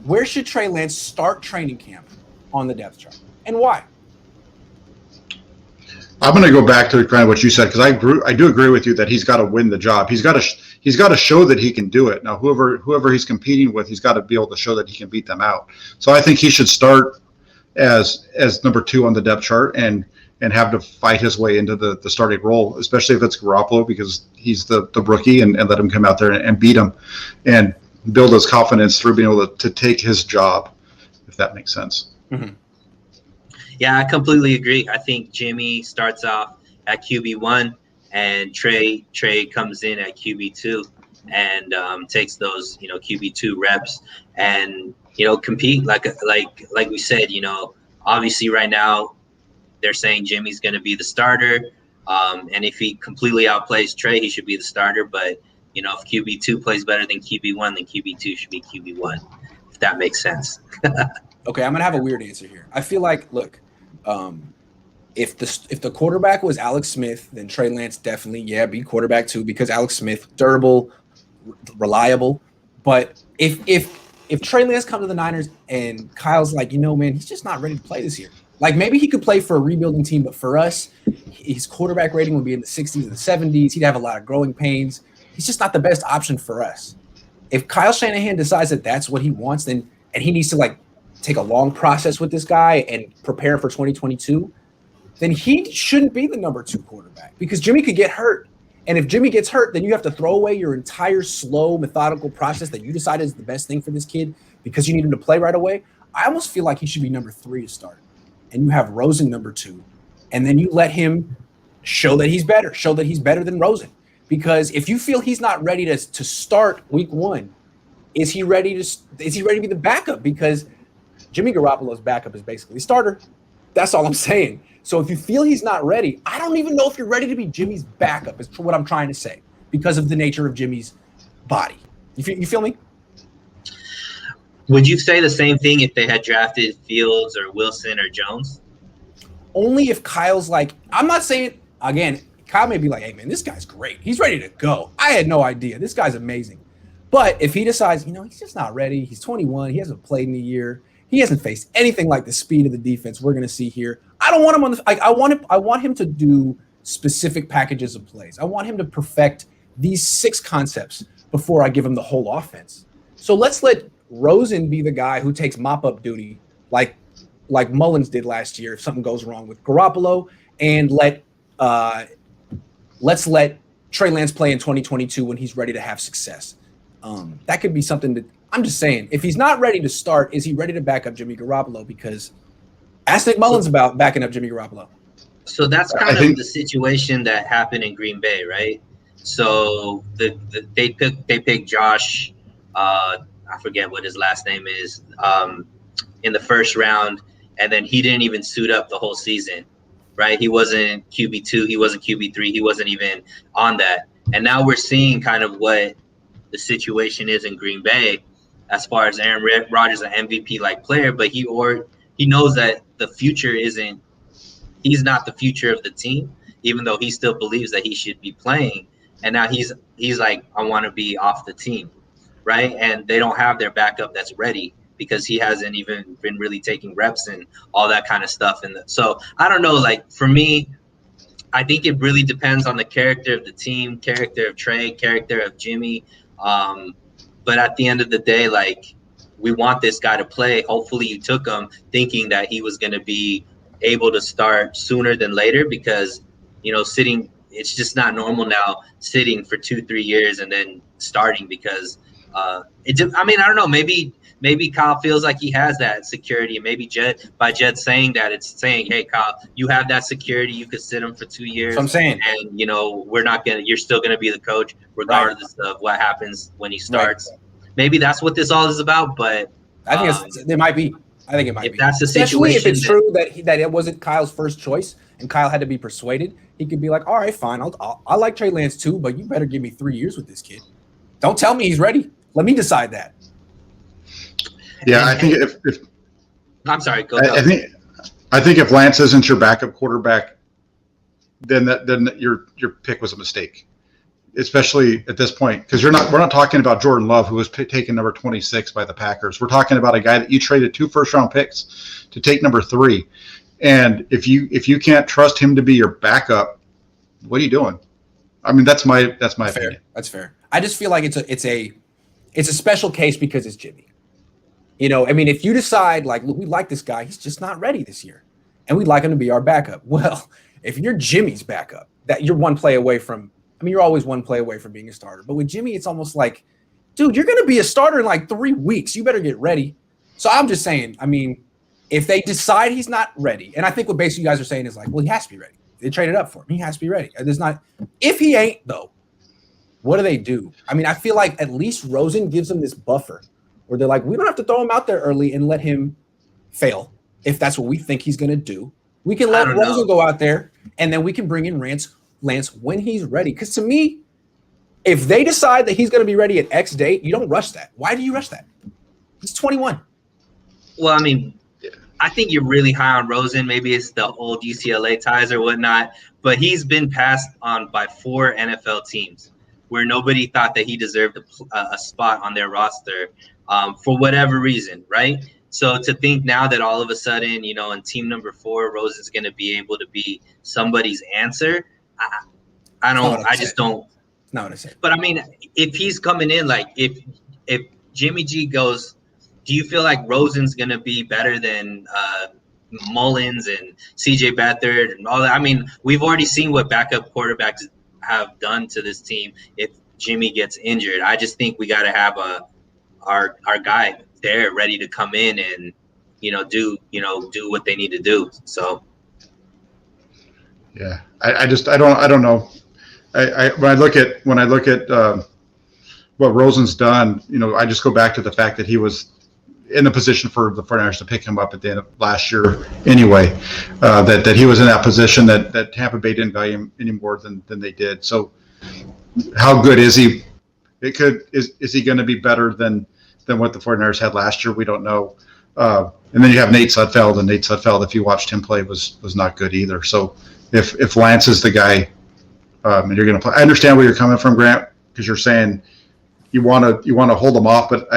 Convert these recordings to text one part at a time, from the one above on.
Where should Trey Lance start training camp on the depth chart, and why? I'm going to go back to kind of what you said, because I do agree with you that he's got to win the job. He's got to show that he can do it. Now, whoever he's competing with, he's got to be able to show that he can beat them out. So I think he should start as number 2 on the depth chart and have to fight his way into the starting role, especially if it's Garoppolo, because he's the rookie, and let him come out there and beat him and build his confidence through being able to take his job, if that makes sense. Mm-hmm. Yeah, I completely agree. I think Jimmy starts off at QB1 and Trey comes in at QB2 and takes those, QB2 reps and, compete like we said, obviously right now they're saying Jimmy's going to be the starter. And if he completely outplays Trey, he should be the starter. But, if QB2 plays better than QB1, then QB2 should be QB1, if that makes sense. Okay, I'm going to have a weird answer here. I feel like, look, if the quarterback was Alex Smith, then Trey Lance definitely, be quarterback too, because Alex Smith, durable, reliable. But if Trey Lance comes to the Niners and Kyle's like, man, he's just not ready to play this year. Like, maybe he could play for a rebuilding team, but for us, his quarterback rating would be in the 60s and the 70s. He'd have a lot of growing pains. He's just not the best option for us. If Kyle Shanahan decides that that's what he wants, and he needs to take a long process with this guy and prepare for 2022, then he shouldn't be the number 2 quarterback, because Jimmy could get hurt. And if Jimmy gets hurt, then you have to throw away your entire slow, methodical process that you decided is the best thing for this kid because you need him to play right away. I almost feel like he should be number 3 to start. And you have Rosen number 2. And then you let him show that he's better than Rosen. Because if you feel he's not ready to start week 1, is he ready to be the backup? Because Jimmy Garoppolo's backup is basically the starter. That's all I'm saying. So if you feel he's not ready, I don't even know if you're ready to be Jimmy's backup, is what I'm trying to say, because of the nature of Jimmy's body. You feel me? Would you say the same thing if they had drafted Fields or Wilson or Jones? Only if Kyle's like, I'm not saying, again, Kyle may be like, hey, man, this guy's great. He's ready to go. I had no idea. This guy's amazing. But if he decides, he's just not ready. He's 21. He hasn't played in a year. He hasn't faced anything like the speed of the defense we're going to see here. I don't want him on the. I want him to do specific packages of plays. I want him to perfect these 6 concepts before I give him the whole offense. So let's let Rosen be the guy who takes mop-up duty, like Mullins did last year if something goes wrong with Garoppolo, and let's let Trey Lance play in 2022 when he's ready to have success. That could be something that. I'm just saying, if he's not ready to start, is he ready to back up Jimmy Garoppolo? Because ask Nick Mullins about backing up Jimmy Garoppolo. So that's kind of the situation that happened in Green Bay, right? So they picked Josh, I forget what his last name is, in the first round, and then he didn't even suit up the whole season, right? He wasn't QB2, he wasn't QB3, he wasn't even on that. And now we're seeing kind of what the situation is in Green Bay. As far as Aaron Rodgers, an MVP-like player, but he knows that the future isn't. He's not the future of the team, even though he still believes that he should be playing. And now he's like, I want to be off the team, right? And they don't have their backup that's ready because he hasn't even been really taking reps and all that kind of stuff. And so I don't know. Like for me, I think it really depends on the character of the team, character of Trey, character of Jimmy. But at the end of the day, like, we want this guy to play. Hopefully you took him thinking that he was going to be able to start sooner than later because, sitting, it's just not normal now sitting for 2-3 years and then starting because I don't know, maybe Kyle feels like he has that security, and maybe Jed saying that, it's saying, hey, Kyle, you have that security. You could sit him for 2 years. So I'm saying, and you're still going to be the coach regardless of what happens when he starts. Right. Maybe that's what this all is about, but I think it might be. I think it might be. That's the Especially situation. If it's true that it wasn't Kyle's first choice and Kyle had to be persuaded, he could be like, all right, fine. I like Trey Lance too, but you better give me 3 years with this kid. Don't tell me he's ready. Let me decide that. Yeah, I think if I'm sorry, go. I think if Lance isn't your backup quarterback, then your pick was a mistake. especially at this point, because we're not talking about Jordan Love, who was taken number 26 by the Packers. We're talking about a guy that you traded 2 first-round picks to take number 3. And if you can't trust him to be your backup, what are you doing? I mean, that's my opinion. That's fair. I just feel like it's a special case because it's Jimmy. You know, I mean, if you decide like, look, we like this guy, he's just not ready this year, and we'd like him to be our backup. Well, if you're Jimmy's backup, that you're one play away from. I mean, you're always one play away from being a starter. But with Jimmy, it's almost like, dude, you're going to be a starter in like 3 weeks. You better get ready. So I'm just saying, I mean, if they decide he's not ready, and I think what basically you guys are saying is like, well, he has to be ready. They traded up for him. He has to be ready. There's not – if he ain't, though, what do they do? I mean, I feel like at least Rosen gives them this buffer where they're like, we don't have to throw him out there early and let him fail if that's what we think he's going to do. We can let Rosen go out there, and then we can bring in Lance when he's ready. Because to me, if they decide that he's going to be ready at X date, you don't rush that. Why do you rush that? He's 21. Well, I mean, I think you're really high on Rosen. Maybe it's the old UCLA ties or whatnot, but he's been passed on by 4 NFL teams where nobody thought that he deserved a spot on their roster for whatever reason, right? So to think now that all of a sudden, you know, in team number 4, Rosen's going to be able to be somebody's answer, I just don't. Not what I said. But I mean, if he's coming in, like if Jimmy G goes, do you feel like Rosen's gonna be better than Mullins and CJ Beathard and all that? I mean, we've already seen what backup quarterbacks have done to this team if Jimmy gets injured. I just think we got to have our guy there ready to come in and do what they need to do. So. Yeah, I don't know. When I look at what Rosen's done, I just go back to the fact that he was in the position for the 49ers to pick him up at the end of last year anyway, that he was in that position that Tampa Bay didn't value him any more than they did. So how good is he? Is he going to be better than what the 49ers had last year? We don't know. And then you have Nate Sudfeld, and Nate Sudfeld, if you watched him play, was not good either. So if Lance is the guy, and you're going to play, I understand where you're coming from, Grant, because you're saying you want to hold him off. But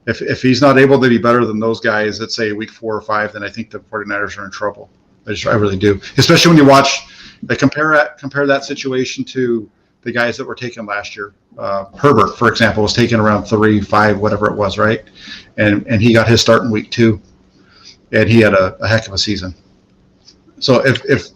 if he's not able to be better than those guys, let's say week 4 or 5, then I think the 49ers are in trouble. I really do, especially when you watch. Compare that situation to the guys that were taken last year. Herbert, for example, was taken around 3, 5, whatever it was, right? And he got his start in week 2, and he had a heck of a season. So if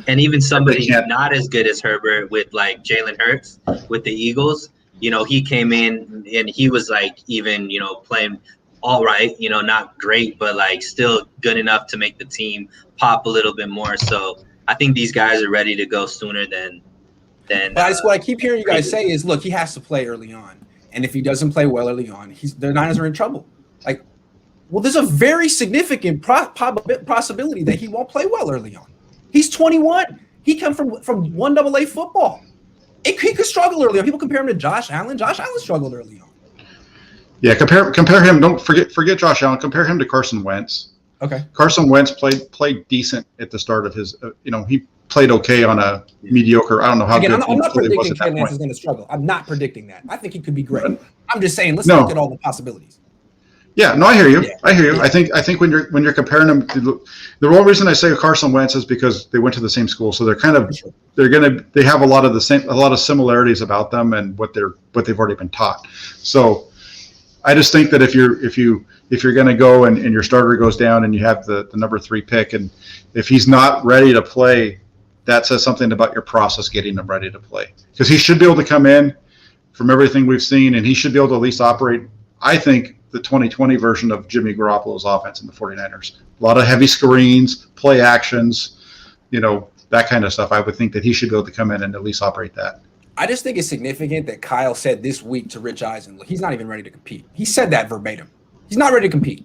and even somebody not as good as Herbert with like Jalen Hurts with the Eagles, he came in and he was like even, playing all right, not great, but like still good enough to make the team pop a little bit more. So I think these guys are ready to go sooner than. That's what I keep hearing you guys say is, look, he has to play early on, and if he doesn't play well early on, the Niners are in trouble. Like, well, there's a very significant possibility that he won't play well early on. He's 21. He come from 1AA football. He could struggle early on. People compare him to Josh Allen. Josh Allen struggled early on. Yeah, compare him. Don't forget Josh Allen. Compare him to Carson Wentz. Okay. Carson Wentz played decent at the start of his. He played okay on a mediocre. I don't know how good. I'm not predicting Trey Lance is going to struggle. I'm not predicting that. I think he could be great. I'm just saying, let's look at all the possibilities. Yeah, no, I hear you. Yeah. I hear you. Yeah. I think when you're comparing them, the only reason I say Carson Wentz is because they went to the same school, so they have a lot of similarities about them and what they've already been taught. So I just think that if you're going to go and your starter goes down and you have the number 3 pick, and if he's not ready to play, that says something about your process getting him ready to play, because he should be able to come in from everything we've seen, and he should be able to at least operate, I think, the 2020 version of Jimmy Garoppolo's offense in the 49ers. A lot of heavy screens, play actions, that kind of stuff. I would think that he should be able to come in and at least operate that. I just think it's significant that Kyle said this week to Rich Eisen, look, he's not even ready to compete. He said that verbatim. He's not ready to compete.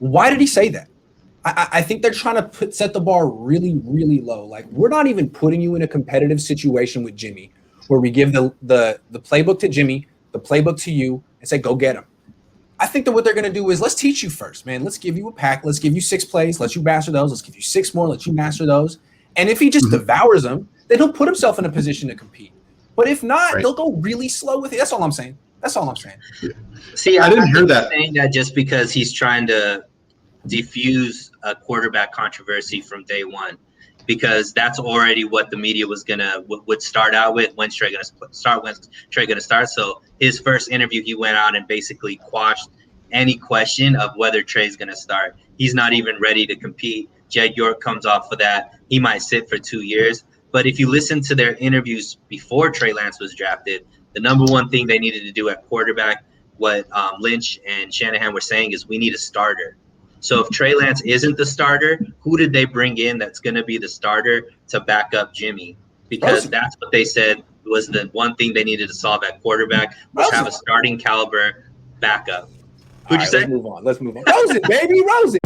Why did he say that? I think they're trying to set the bar really, really low. Like, we're not even putting you in a competitive situation with Jimmy where we give the playbook to Jimmy, the playbook to you, and say, go get him. I think that what they're going to do is, let's teach you first, man. Let's give you a pack. Let's give you 6 plays. Let you master those. Let's give you 6 more. Let you master those. And if he just devours them, then he'll put himself in a position to compete. But if not, Right. they'll go really slow with it. That's all I'm saying. See, I didn't hear that. Saying that just because he's trying to diffuse a quarterback controversy from day one, because that's already what the media would start out with. When's Trey gonna start? So his first interview, he went out and basically quashed any question of whether Trey's gonna start. He's not even ready to compete. Jed York comes off of that. He might sit for 2 years. But if you listen to their interviews before Trey Lance was drafted, the number one thing they needed to do at quarterback, what Lynch and Shanahan were saying, is we need a starter. So if Trey Lance isn't the starter, who did they bring in that's going to be the starter to back up Jimmy? Because that's what they said was the one thing they needed to solve at quarterback, was have a starting caliber backup. Who'd you say? Let's move on. Rosen, baby, Rosen.